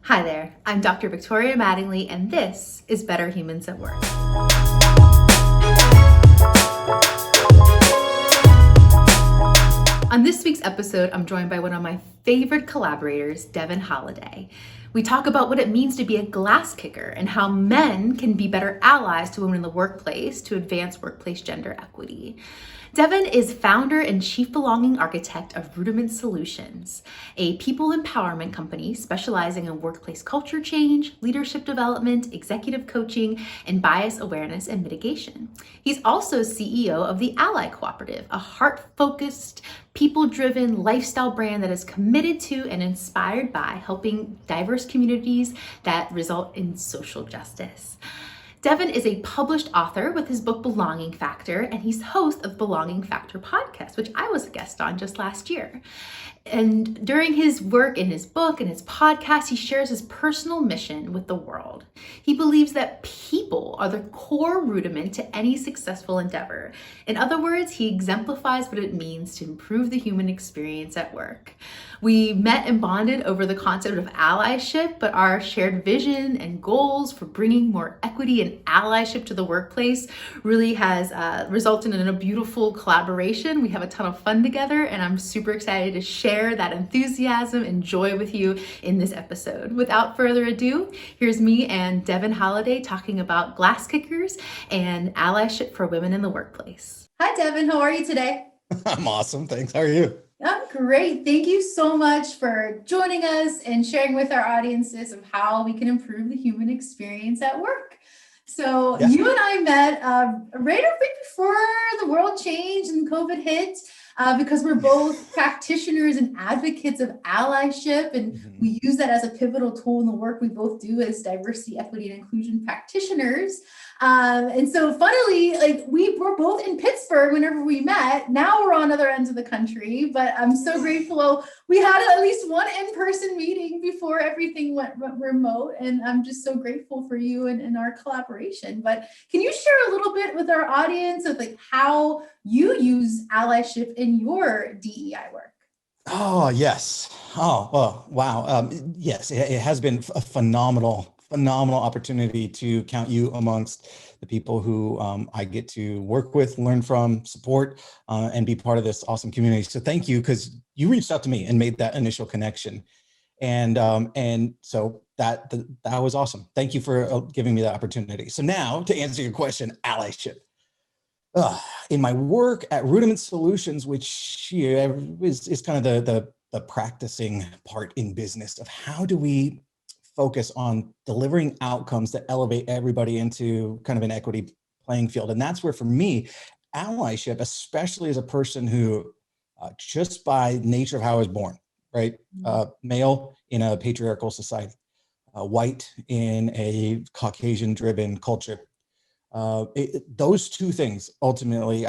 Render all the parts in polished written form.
Hi there, I'm Dr. Victoria Mattingly, and this is Better Humans at Work. On this week's episode, I'm joined by one of my favorite collaborators, Devin Halliday. We talk about what it means to be a glass kicker and how men can be better allies to women in the workplace to advance workplace gender equity. Devin is founder and chief belonging architect of Rudiment Solutions, a people empowerment company specializing in workplace culture change, leadership development, executive coaching, and bias awareness and mitigation. He's also CEO of the Ally Cooperative, a heart-focused, people-driven lifestyle brand that is committed to and inspired by helping diverse communities that result in social justice. Devin is a published author with his book Belonging Factor, and he's host of Belonging Factor podcast, which I was a guest on just last year. And during his work in his book and his podcast, he shares his personal mission with the world. He believes that people are the core rudiment to any successful endeavor. In other words, he exemplifies what it means to improve the human experience at work. We met and bonded over the concept of allyship, but our shared vision and goals for bringing more equity and allyship to the workplace really has resulted in a beautiful collaboration. We have a ton of fun together, and I'm super excited to share that enthusiasm and joy with you in this episode. Without further ado, here's me and Devin Halliday talking about glass kickers and allyship for women in the workplace. Hi, Devin. How are you today? I'm awesome. Thanks. How are you? I'm great. Thank you so much for joining us and sharing with our audiences of how we can improve the human experience at work. So You and I met right before the world changed and COVID hit. Because we're both practitioners and advocates of allyship, and we use that as a pivotal tool in the work we both do as diversity, equity, and inclusion practitioners. And so funnily, we were both in Pittsburgh whenever we met. Now we're on other ends of the country, but I'm so grateful we had at least one in-person meeting before everything went remote. And I'm just so grateful for you and our collaboration. But can you share a little bit with our audience of how you use allyship in your DEI work? Oh, yes. Oh, wow. Yes, it has been a phenomenal opportunity to count you amongst the people who I get to work with, learn from, support, and be part of this awesome community. So thank you, because you reached out to me and made that initial connection. And so that was awesome. Thank you for giving me that opportunity. So now to answer your question, allyship. In my work at Rudiment Solutions, which is kind of the practicing part in business of how do we focus on delivering outcomes that elevate everybody into kind of an equity playing field. And that's where, for me, allyship, especially as a person who just by nature of how I was born, right? Male in a patriarchal society, white in a Caucasian-driven culture. Those two things ultimately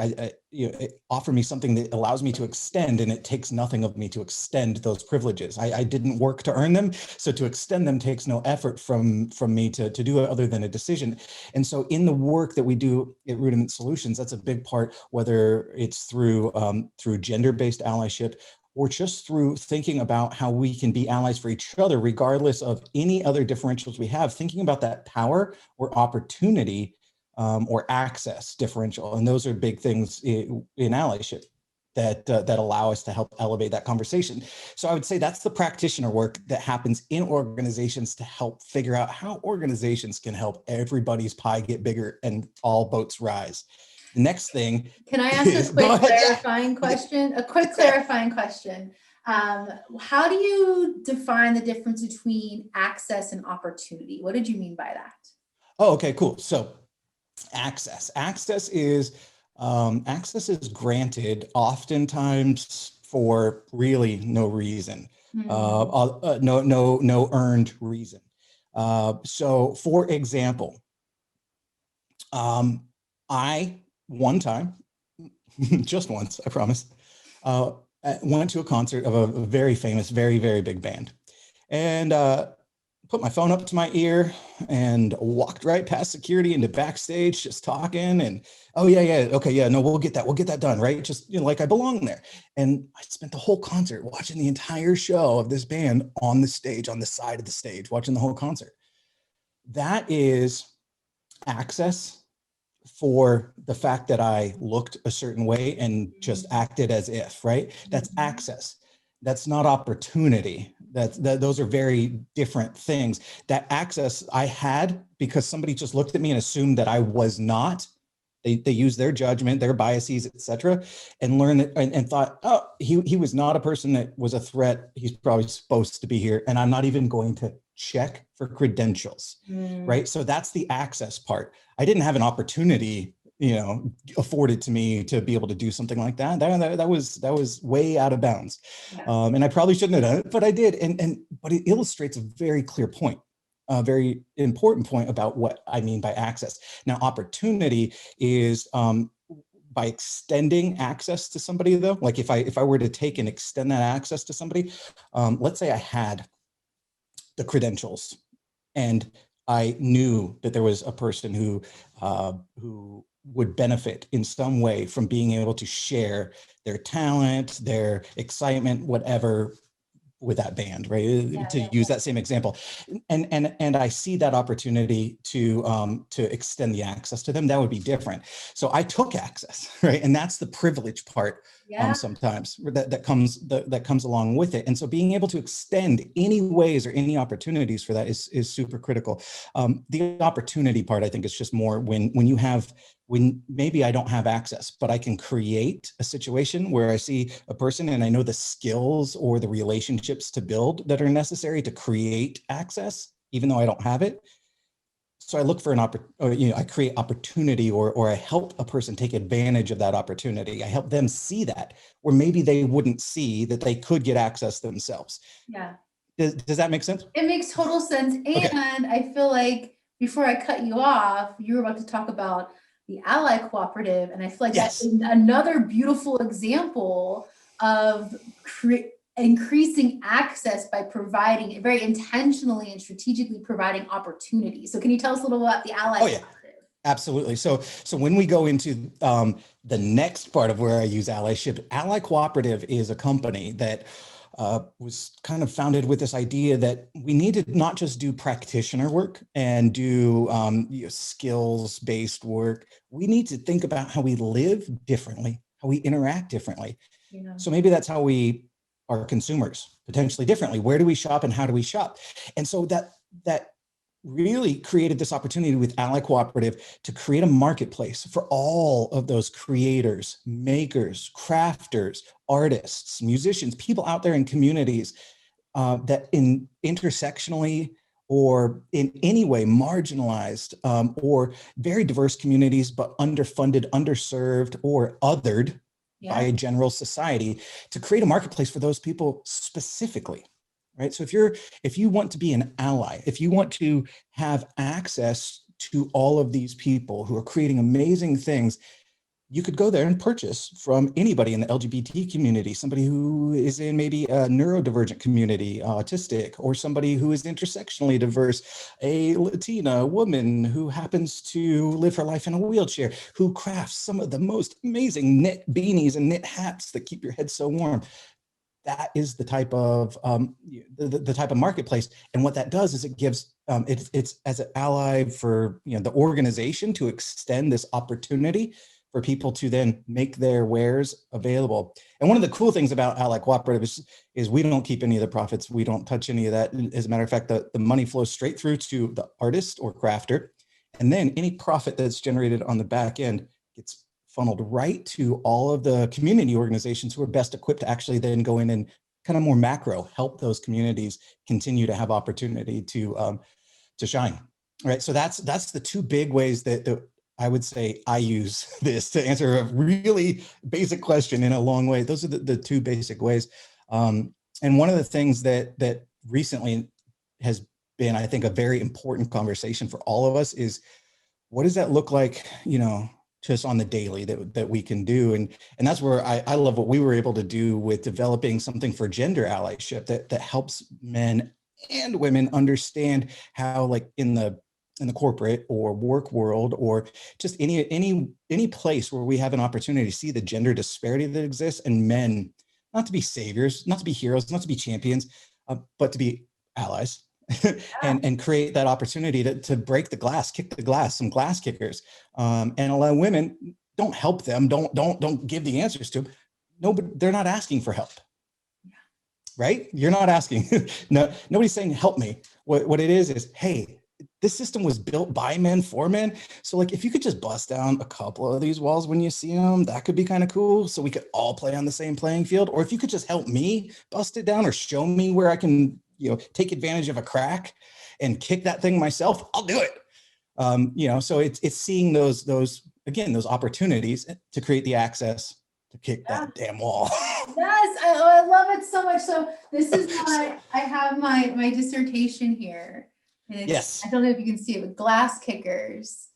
it offer me something that allows me to extend, and it takes nothing of me to extend those privileges. I didn't work to earn them, so to extend them takes no effort from me to do it other than a decision. And so in the work that we do at Rudiment Solutions, that's a big part, whether it's through gender-based allyship or just through thinking about how we can be allies for each other, regardless of any other differentials we have, thinking about that power or opportunity or access differential. And those are big things in allyship that allow us to help elevate that conversation. So I would say that's the practitioner work that happens in organizations to help figure out how organizations can help everybody's pie get bigger and all boats rise. The next thing. Can I ask a quick clarifying question? A quick clarifying question. How do you define the difference between access and opportunity? What did you mean by that? Oh, okay, cool. So access is granted oftentimes for really no reason, no earned reason. So for example, I one time, just once, I promise, went to a concert of a very famous, very, very big band. And put my phone up to my ear and walked right past security into backstage, just talking and, oh yeah, okay, yeah, no, we'll get that done, right? Just, like I belong there. And I spent the whole concert watching the entire show of this band on the stage, on the side of the stage, watching the whole concert. That is access for the fact that I looked a certain way and just acted as if, right? That's access. That's not opportunity. Those are very different things. That access I had because somebody just looked at me and assumed that I was not. They used their judgment, their biases, etc., and learned that, and thought, oh, he was not a person that was a threat. He's probably supposed to be here, and I'm not even going to check for credentials, right? So that's the access part. I didn't have an opportunity, afforded to me to be able to do something like that. That was way out of bounds, and I probably shouldn't have done it, but I did. But it illustrates a very clear point, a very important point about what I mean by access. Now, opportunity is by extending access to somebody, though. Like if I were to take and extend that access to somebody, let's say I had the credentials and I knew that there was a person who would benefit in some way from being able to share their talent, their excitement, whatever, with that band, right? Use that same example, and I see that opportunity to extend the access to them. That would be different. So I took access, right, and that's the privilege part. Sometimes that comes along with it. And so being able to extend any ways or any opportunities for that is super critical. The opportunity part, I think, is just more when maybe I don't have access, but I can create a situation where I see a person and I know the skills or the relationships to build that are necessary to create access, even though I don't have it. So I look for I create opportunity, or I help a person take advantage of that opportunity. I help them see that, or maybe they wouldn't see that they could get access themselves. Yeah. Does that make sense? It makes total sense. And okay. I feel like before I cut you off, you were about to talk about the Ally Cooperative. And I feel like that's another beautiful example of increasing access by providing, very intentionally and strategically providing opportunities. So can you tell us a little about the Ally Cooperative? Absolutely. So when we go into the next part of where I use allyship, Ally Cooperative is a company that was kind of founded with this idea that we need to not just do practitioner work and do skills-based work. We need to think about how we live differently, how we interact differently. Yeah. So maybe that's how we are consumers, potentially differently. Where do we shop and how do we shop? And so that really created this opportunity with Ally Cooperative to create a marketplace for all of those creators, makers, crafters, artists, musicians, people out there in communities that intersectionally or in any way marginalized or very diverse communities, but underfunded, underserved, or othered by a general society, to create a marketplace for those people specifically. Right. So if you want to be an ally, if you want to have access to all of these people who are creating amazing things, you could go there and purchase from anybody in the LGBT community, somebody who is in maybe a neurodivergent community, autistic, or somebody who is intersectionally diverse, a Latina woman who happens to live her life in a wheelchair, who crafts some of the most amazing knit beanies and knit hats that keep your head so warm. That is the type of the type of marketplace, and what that does is it gives it's as an ally for the organization to extend this opportunity for people to then make their wares available. And one of the cool things about Ally Cooperative is we don't keep any of the profits. We don't touch any of that. As a matter of fact, the money flows straight through to the artist or crafter, and then any profit that's generated on the back end gets funneled right to all of the community organizations who are best equipped to actually then go in and kind of more macro help those communities continue to have opportunity to shine. Right. So that's the two big ways that I would say I use this to answer a really basic question in a long way. Those are the two basic ways. And one of the things that recently has been, I think, a very important conversation for all of us is, what does that look like, just on the daily that we can do. And that's where I love what we were able to do with developing something for gender allyship that helps men and women understand how, like in the corporate or work world, or just any place where we have an opportunity to see the gender disparity that exists, and men, not to be saviors, not to be heroes, not to be champions, but to be allies. And create that opportunity to break the glass, kick the glass, some glass kickers, and allow women. Don't help them. Don't give the answers to them. No, but they're not asking for help, right? You're not asking. No, nobody's saying help me. What it is, hey, this system was built by men for men. So like, if you could just bust down a couple of these walls when you see them, that could be kind of cool. So we could all play on the same playing field. Or if you could just help me bust it down, or show me where I can, take advantage of a crack and kick that thing myself, I'll do it. So it's seeing those opportunities to create the access to kick that damn wall. Yes, I love it so much. So this is why I have my dissertation here. And Yes. I don't know if you can see it, but glass kickers,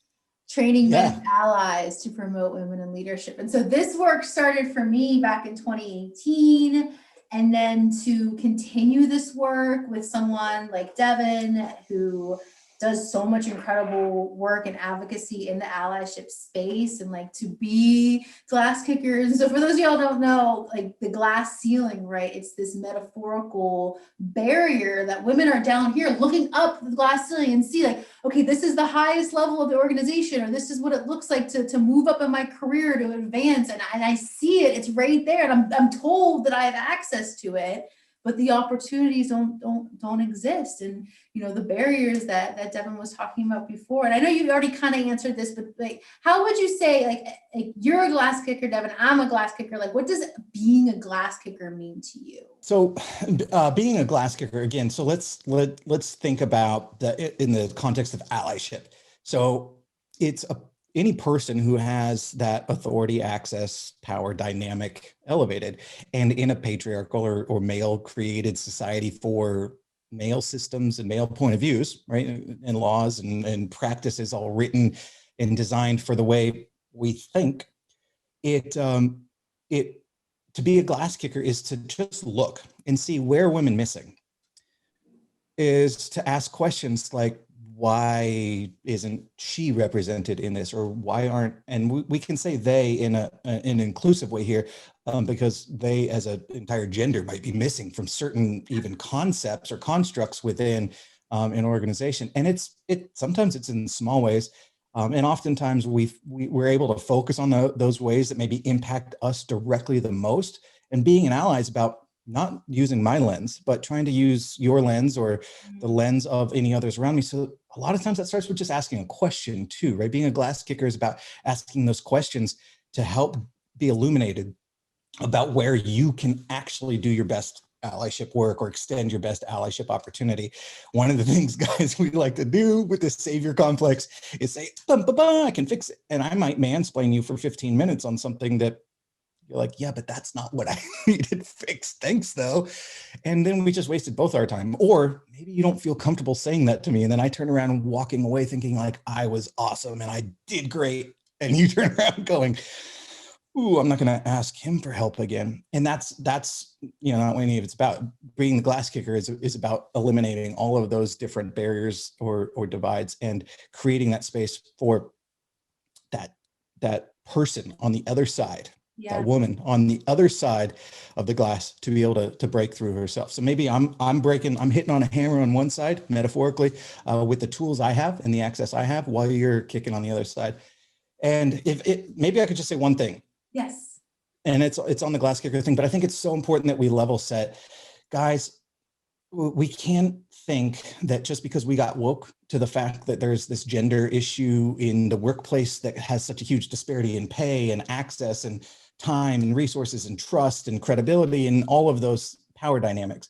training men as allies to promote women in leadership. And so this work started for me back in 2018. And then to continue this work with someone like Devin, who does so much incredible work and advocacy in the allyship space, and like to be glass kickers. And so for those of y'all who don't know, like the glass ceiling, right? It's this metaphorical barrier that women are down here looking up the glass ceiling and see like, okay, this is the highest level of the organization, or this is what it looks like to move up in my career, to advance. And I see it, it's right there. And I'm told that I have access to it, but the opportunities don't exist. And the barriers that Devin was talking about before. And I know you already kind of answered this, but like, how would you say, like you're a glass kicker, Devin, I'm a glass kicker. Like, what does being a glass kicker mean to you? So being a glass kicker, again, so let's think about that in the context of allyship. So it's any person who has that authority, access, power dynamic elevated, and in a patriarchal or male created society for male systems and male point of views, right? And laws and practices all written and designed for the way we think. To be a glass kicker is to just look and see where women missing, is to ask questions like, why isn't she represented in this, or why aren't, and we can say they in an inclusive way here, because they as an entire gender might be missing from certain even concepts or constructs within an organization. And sometimes it's in small ways. And oftentimes we're able to focus on those ways that maybe impact us directly the most. And being an ally is about not using my lens, but trying to use your lens or the lens of any others around me. So a lot of times that starts with just asking a question too, right? Being a glass kicker is about asking those questions to help be illuminated about where you can actually do your best allyship work or extend your best allyship opportunity. One of the things, guys, we like to do with the savior complex is say, I can fix it. And I might mansplain you for 15 minutes on something that you're like, yeah, but that's not what I needed fixed. Thanks, though. And then we just wasted both our time. Or maybe you don't feel comfortable saying that to me. And then I turn around and walking away thinking like I was awesome and I did great. And you turn around going, ooh, I'm not going to ask him for help again. And that's not what any of it's about. Being the glass kicker is about eliminating all of those different barriers or divides and creating that space for that person on the other side. Yeah. That woman on the other side of the glass to be able to break through herself. So maybe I'm hitting on a hammer on one side, metaphorically, with the tools I have and the access I have, while you're kicking on the other side. And maybe I could just say one thing. Yes. And it's on the glass kicker thing, but I think it's so important that we level set. Guys, we can't think that just because we got woke to the fact that there's this gender issue in the workplace that has such a huge disparity in pay and access and time and resources and trust and credibility and all of those power dynamics.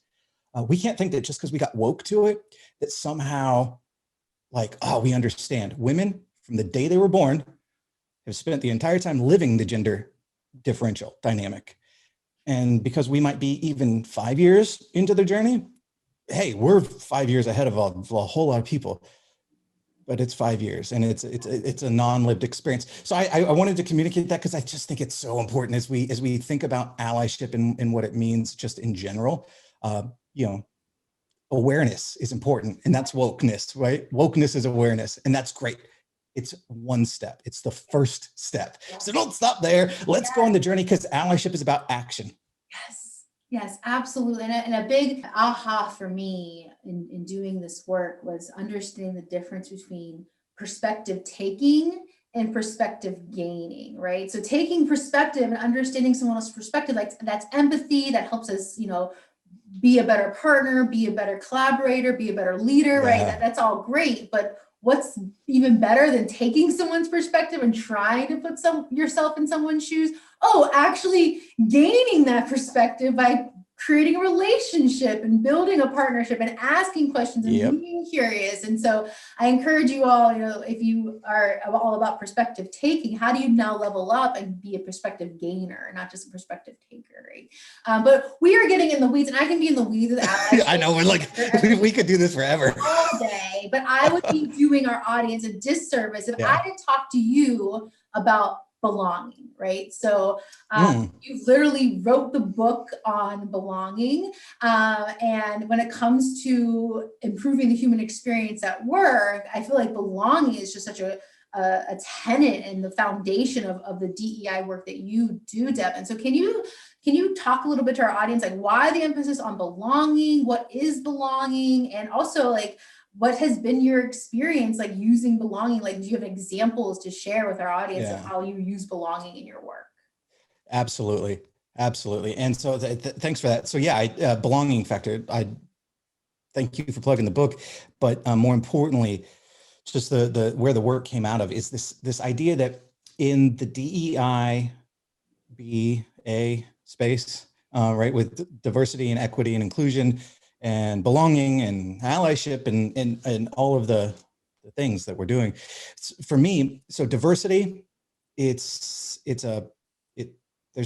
We can't think that just because we got woke to it, that somehow like, oh, we understand. Women from the day they were born have spent the entire time living the gender differential dynamic. And because we might be even 5 years into the journey, hey, we're 5 years ahead of a whole lot of people. But it's 5 years and it's a non-lived experience. So I wanted to communicate that because I just think it's so important as we think about allyship and what it means just in general. awareness is important, and that's wokeness, right? Wokeness is awareness, and that's great. It's one step. It's the first step. So don't stop there. Let's go on the journey, because allyship is about action. Yes, yes, absolutely. And a big aha for me in doing this work was understanding the difference between perspective taking and perspective gaining, right? So taking perspective and understanding someone else's perspective, like that's empathy, that helps us, be a better partner, be a better collaborator, be a better leader, right? That's all great. But what's even better than taking someone's perspective and trying to put yourself in someone's shoes? Oh, actually gaining that perspective by creating a relationship and building a partnership and asking questions and being curious. And so I encourage you all, if you are all about perspective taking, how do you now level up and be a perspective gainer, not just a perspective taker, right? But we are getting in the weeds, and I can be in the weeds with allies. I know, we're like, we could do this forever. All day, but I would be doing our audience a disservice if I didn't talk to you about belonging, right? So you literally wrote the book on belonging. And when it comes to improving the human experience at work, I feel like belonging is just such a tenet and the foundation of the DEI work that you do, Devin. So can you talk a little bit to our audience, like why the emphasis on belonging, what is belonging, and also like what has been your experience like using belonging? Like, do you have examples to share with our audience of how you use belonging in your work? Absolutely. Absolutely. And so thanks for that. So belonging factor, I thank you for plugging the book, but more importantly, just the where the work came out of is this idea that in the DEI BA space, right, with diversity and equity and inclusion and belonging and allyship and all of the things that we're doing. For me, so diversity, there's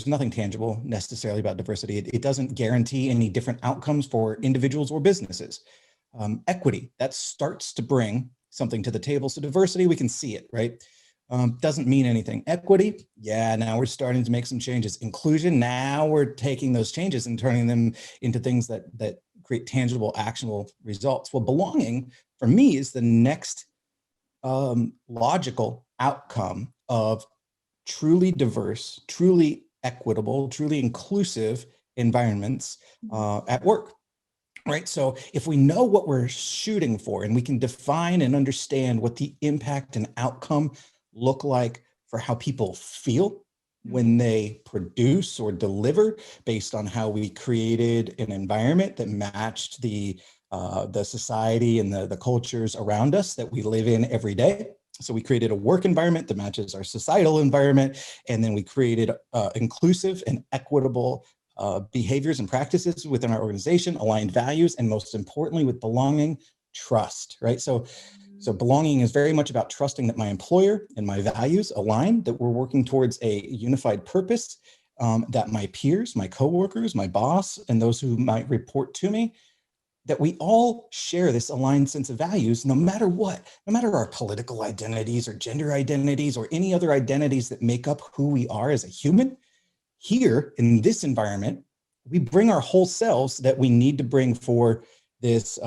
nothing tangible necessarily about diversity. It doesn't guarantee any different outcomes for individuals or businesses. Equity, that starts to bring something to the table. So diversity, we can see it, right? Doesn't mean anything. Equity, now we're starting to make some changes. Inclusion, now we're taking those changes and turning them into things that create tangible, actionable results. Well, belonging for me is the next logical outcome of truly diverse, truly equitable, truly inclusive environments at work. Right. So if we know what we're shooting for and we can define and understand what the impact and outcome look like for how people feel when they produce or deliver based on how we created an environment that matched the society and the cultures around us that we live in every day. So we created a work environment that matches our societal environment, and then we created inclusive and equitable behaviors and practices within our organization, aligned values, and most importantly, with belonging, trust, right? So belonging is very much about trusting that my employer and my values align, that we're working towards a unified purpose, that my peers, my coworkers, my boss, and those who might report to me, that we all share this aligned sense of values, no matter what, no matter our political identities or gender identities or any other identities that make up who we are as a human. Here in this environment, we bring our whole selves that we need to bring for this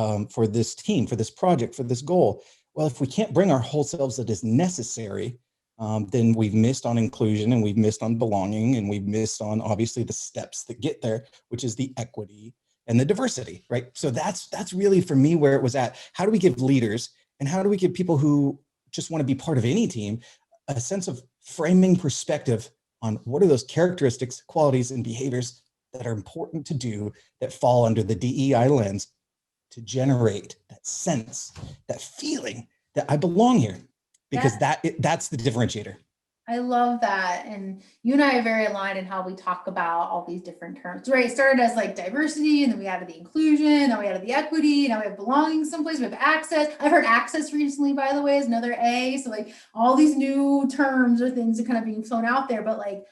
team, for this project, for this goal. Well, if we can't bring our whole selves that is necessary, then we've missed on inclusion and we've missed on belonging and we've missed on obviously the steps that get there, which is the equity and the diversity, right? So that's really for me where it was at. How do we give leaders and how do we give people who just want to be part of any team a sense of framing perspective on what are those characteristics, qualities, and behaviors that are important to do that fall under the DEI lens to generate that sense, that feeling that I belong here, because that's the differentiator. I love that. And you and I are very aligned in how we talk about all these different terms, right? It started as like diversity, and then we added the inclusion, now we added the equity, now we have belonging someplace, we have access. I've heard access recently, by the way, is another A. So like all these new terms or things are kind of being thrown out there, but like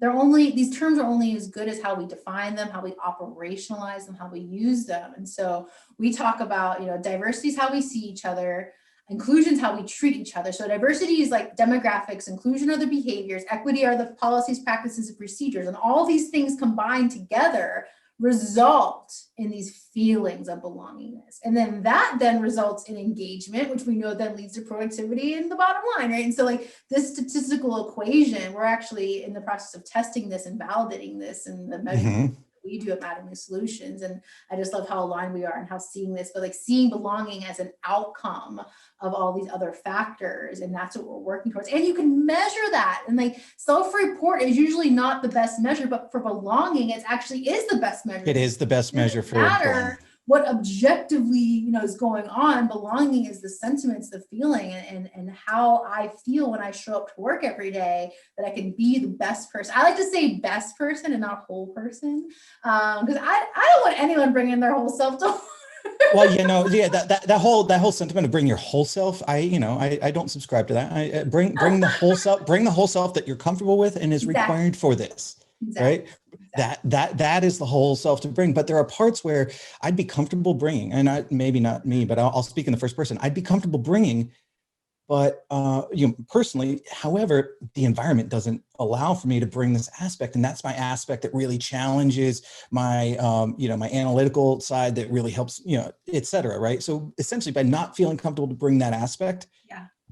these terms are only as good as how we define them, how we operationalize them, how we use them. And so we talk about, diversity is how we see each other. Inclusion is how we treat each other. So diversity is like demographics, inclusion are the behaviors, equity are the policies, practices, and procedures. And all these things combined together result in these feelings of belongingness. And then that then results in engagement, which we know then leads to productivity and the bottom line, right? And so like this statistical equation, we're actually in the process of testing this and validating this and the measurement we do at Rudiment Solutions. And I just love how aligned we are and how seeing this, but like seeing belonging as an outcome of all these other factors. And that's what we're working towards. And you can measure that. And like self-report is usually not the best measure, but for belonging, it actually is the best measure. It is the best measure for belonging. What objectively, is going on. Belonging is the sentiments, the feeling, and how I feel when I show up to work every day, that I can be the best person. I like to say best person and not whole person, because I don't want anyone bringing their whole self to work. Well, yeah, that whole sentiment of bring your whole self, I don't subscribe to that. I bring the whole self, that you're comfortable with and is required for this, right? That is the whole self to bring. But there are parts where I'd be comfortable bringing, and maybe not me, but I'll speak in the first person. I'd be comfortable bringing, but personally, however, the environment doesn't allow for me to bring this aspect, and that's my aspect that really challenges my my analytical side, that really helps, et cetera, right? So essentially, by not feeling comfortable to bring that aspect,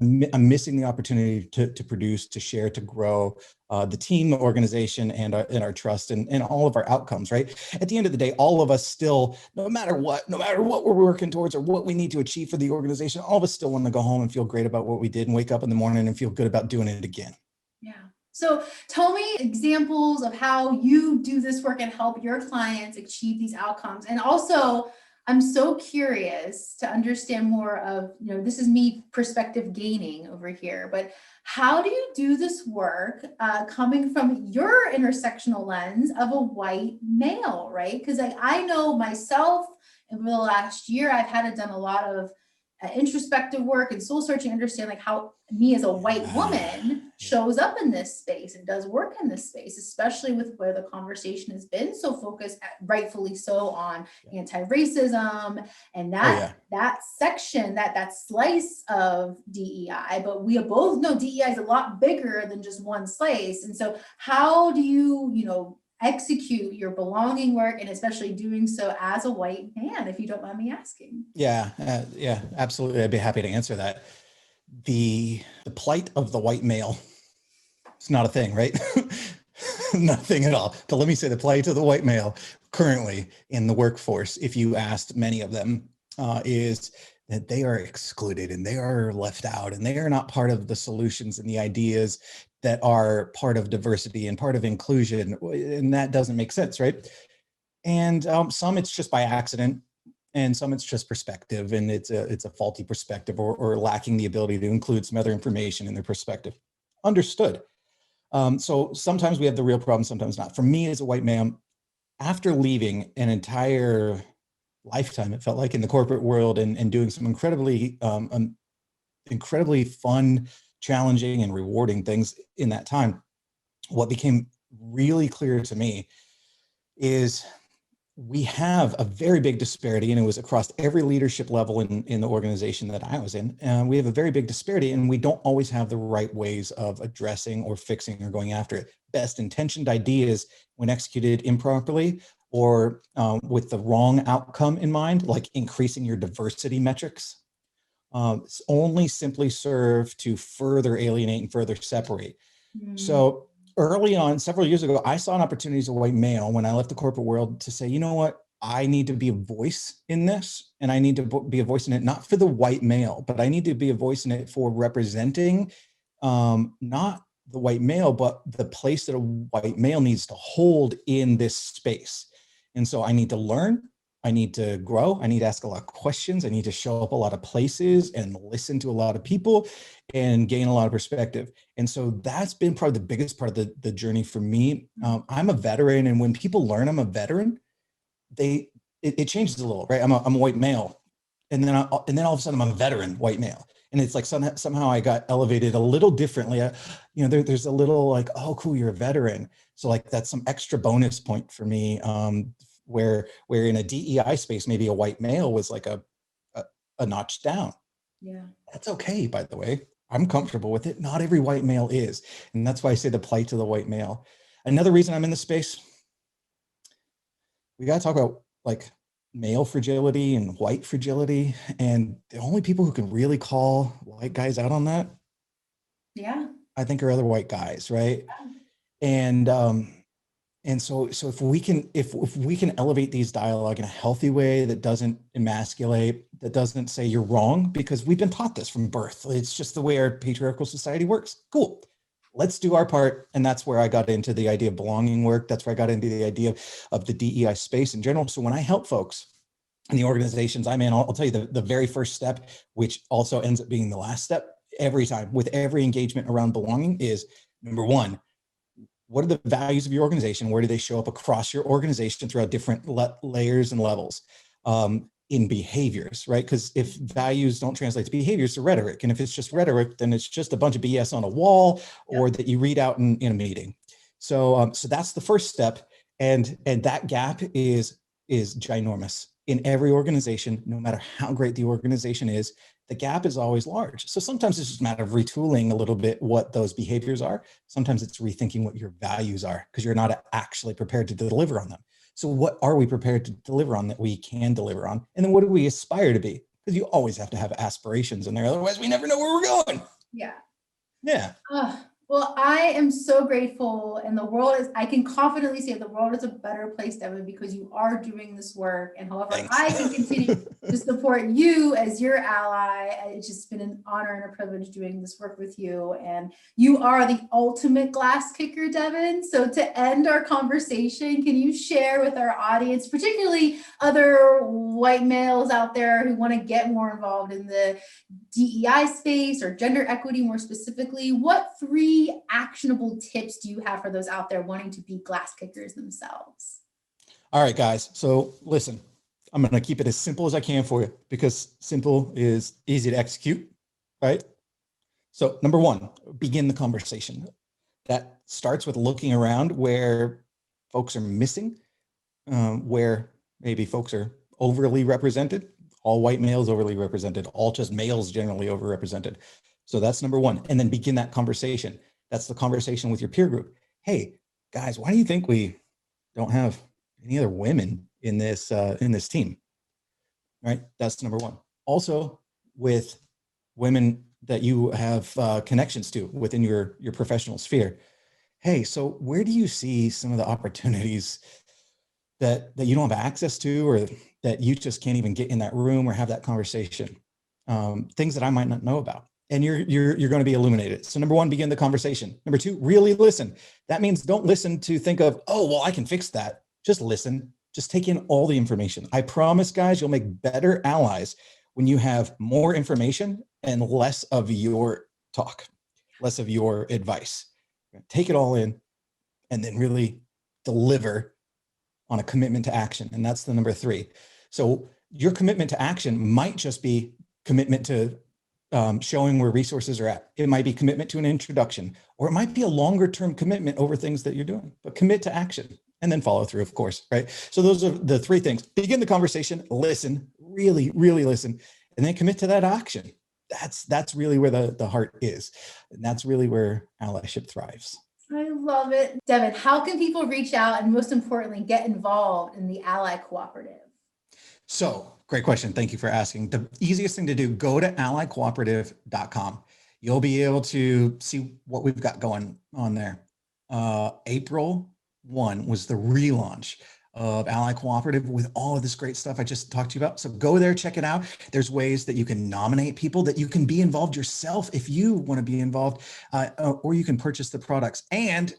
I'm missing the opportunity to produce, to share, to grow the team, the organization, and our trust, and all of our outcomes, right? At the end of the day, all of us still, no matter what we're working towards or what we need to achieve for the organization, all of us still want to go home and feel great about what we did and wake up in the morning and feel good about doing it again. Yeah. So tell me examples of how you do this work and help your clients achieve these outcomes. And also, I'm so curious to understand more of, this is me perspective gaining over here, but how do you do this work coming from your intersectional lens of a white male, right? Because I know myself, over the last year, I've had to done a lot of introspective work and soul searching, understand like how me as a white woman shows up in this space and does work in this space, especially with where the conversation has been so focused, rightfully so, on anti-racism and that section, that slice of DEI. But we both know DEI is a lot bigger than just one slice. And so how do you, execute your belonging work, and especially doing so as a white man, if you don't mind me asking? Yeah, absolutely. I'd be happy to answer that. The plight of the white male, it's not a thing, right? Nothing at all. But let me say the plight of the white male currently in the workforce, if you asked many of them, is that they are excluded and they are left out and they are not part of the solutions and the ideas that are part of diversity and part of inclusion. And that doesn't make sense, right? And some it's just by accident, and some it's just perspective, and it's a faulty perspective, or lacking the ability to include some other information in their perspective. Understood. So sometimes we have the real problem, sometimes not. For me as a white man, after leaving an entire lifetime, it felt like, in the corporate world and doing some incredibly fun, challenging, and rewarding things in that time, what became really clear to me is we have a very big disparity, and it was across every leadership level in the organization that I was in. We have a very big disparity, and we don't always have the right ways of addressing or fixing or going after it. Best intentioned ideas, when executed improperly or with the wrong outcome in mind, like increasing your diversity metrics, only simply serve to further alienate and further separate. So early on, several years ago, I saw an opportunity as a white male when I left the corporate world to say, you know what, I need to be a voice in this, and I need to be a voice in it, not for the white male, but I need to be a voice in it for representing not the white male, but the place that a white male needs to hold in this space. And so I need to learn, I need to grow, I need to ask a lot of questions, I need to show up a lot of places and listen to a lot of people and gain a lot of perspective. And so that's been probably the biggest part of the journey for me. I'm a veteran, and when people learn I'm a veteran, it changes a little, right? I'm a white male, and then all of a sudden I'm a veteran white male. And it's like somehow I got elevated a little differently. There's a little like, oh, cool, you're a veteran. So like that's some extra bonus point for me, where in a DEI space, maybe a white male was like a notch down. Yeah. That's okay, by the way. I'm comfortable with it. Not every white male is. And that's why I say the plight to the white male. Another reason I'm in this space, we got to talk about like male fragility and white fragility. And the only people who can really call white guys out on that, Yeah. I think, are other white guys, right? And so if we can elevate these dialogue in a healthy way that doesn't emasculate, that doesn't say you're wrong, because we've been taught this from birth. It's just the way our patriarchal society works. Cool. Let's do our part. And that's where I got into the idea of belonging work. That's where I got into the idea of the DEI space in general. So when I help folks in the organizations I'm in, I'll tell you the very first step, which also ends up being the last step every time with every engagement around belonging, is number one, what are the values of your organization? Where do they show up across your organization throughout different layers and levels in behaviors, right? Because if values don't translate to behaviors, to rhetoric. And if it's just rhetoric, then it's just a bunch of BS on a wall or that you read out in a meeting. So that's the first step. And that gap is ginormous in every organization, no matter how great the organization is. The gap is always large. So sometimes it's just a matter of retooling a little bit what those behaviors are. Sometimes it's rethinking what your values are, because you're not actually prepared to deliver on them. So what are we prepared to deliver on that we can deliver on? And then what do we aspire to be? Because you always have to have aspirations in there. Otherwise, we never know where we're going. Yeah. Yeah. Well, I am so grateful, and the world is, I can confidently say the world is a better place, Devin, because you are doing this work. And however Thanks. I can continue to support you as your ally, it's just been an honor and a privilege doing this work with you. And you are the ultimate glass kicker, Devin. So to end our conversation, can you share with our audience, particularly other white males out there who want to get more involved in the DEI space or gender equity more specifically, what 3 actionable tips do you have for those out there wanting to be glass kickers themselves? All right, guys. So listen, I'm going to keep it as simple as I can for you, because simple is easy to execute, right? So number 1, begin the conversation. That starts with looking around where folks are missing, where maybe folks are overly represented. All white males overly represented, all just males generally overrepresented. So that's number 1. And then begin that conversation. That's the conversation with your peer group. Hey, guys, why do you think we don't have any other women in this team? Right? That's number 1. Also, with women that you have connections to within your professional sphere. Hey, so where do you see some of the opportunities that you don't have access to, or that you just can't even get in that room or have that conversation? Things that I might not know about. And you're going to be illuminated. So number 1, begin the conversation. Number 2, really listen. That means don't listen to think of, oh, well, I can fix that. Just listen. Just take in all the information. I promise, guys, you'll make better allies when you have more information and less of your talk, less of your advice. Take it all in and then really deliver on a commitment to action. And that's the number 3. So your commitment to action might just be commitment to showing where resources are at. It might be commitment to an introduction, or it might be a longer term commitment over things that you're doing, but commit to action and then follow through, of course, right? So those are the 3 things. Begin the conversation, listen, really, really listen, and then commit to that action. That's really where the heart is. And that's really where allyship thrives. I love it. Devin, how can people reach out and, most importantly, get involved in the Ally Cooperative? So, great question. Thank you for asking. The easiest thing to do, go to allycooperative.com. You'll be able to see what we've got going on there. April 1 was the relaunch of Ally Cooperative with all of this great stuff I just talked to you about. So go there, check it out. There's ways that you can nominate people, that you can be involved yourself if you want to be involved, or you can purchase the products. And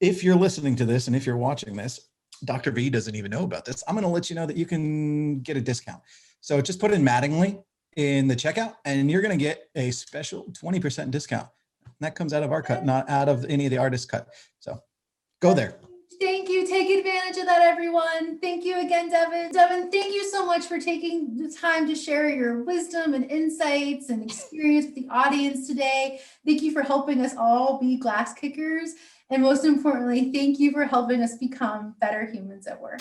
if you're listening to this and if you're watching this, Dr. V doesn't even know about this, I'm going to let you know that you can get a discount. So just put in Mattingly in the checkout and you're going to get a special 20% discount. And that comes out of our cut, not out of any of the artist cut. So go there. Thank you. Take advantage of that, everyone. Thank you again, Devin. Devin, thank you so much for taking the time to share your wisdom and insights and experience with the audience today. Thank you for helping us all be glass kickers. And most importantly, thank you for helping us become better humans at work.